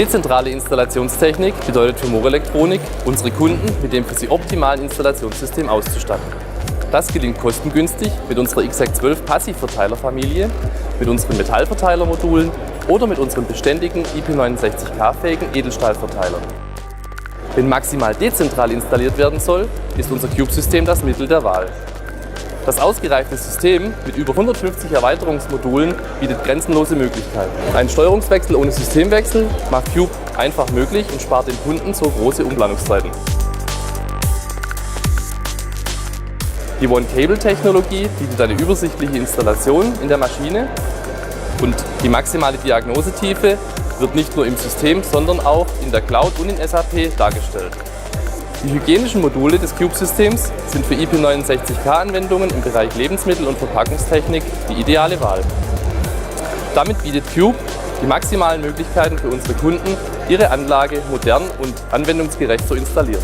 Dezentrale Installationstechnik bedeutet für Moore Elektronik, unsere Kunden mit dem für sie optimalen Installationssystem auszustatten. Das gelingt kostengünstig mit unserer XACT12 Passivverteilerfamilie, mit unseren Metallverteilermodulen oder mit unseren beständigen IP69K-fähigen Edelstahlverteilern. Wenn maximal dezentral installiert werden soll, ist unser CUBE-System das Mittel der Wahl. Das ausgereifte System mit über 150 Erweiterungsmodulen bietet grenzenlose Möglichkeiten. Ein Steuerungswechsel ohne Systemwechsel macht CUBE einfach möglich und spart dem Kunden so große Umplanungszeiten. Die One-Cable-Technologie bietet eine übersichtliche Installation in der Maschine und die maximale Diagnosetiefe wird nicht nur im System, sondern auch in der Cloud und in SAP dargestellt. Die hygienischen Module des CUBE-Systems sind für IP69K-Anwendungen im Bereich Lebensmittel- und Verpackungstechnik die ideale Wahl. Damit bietet CUBE die maximalen Möglichkeiten für unsere Kunden, ihre Anlage modern und anwendungsgerecht zu installieren.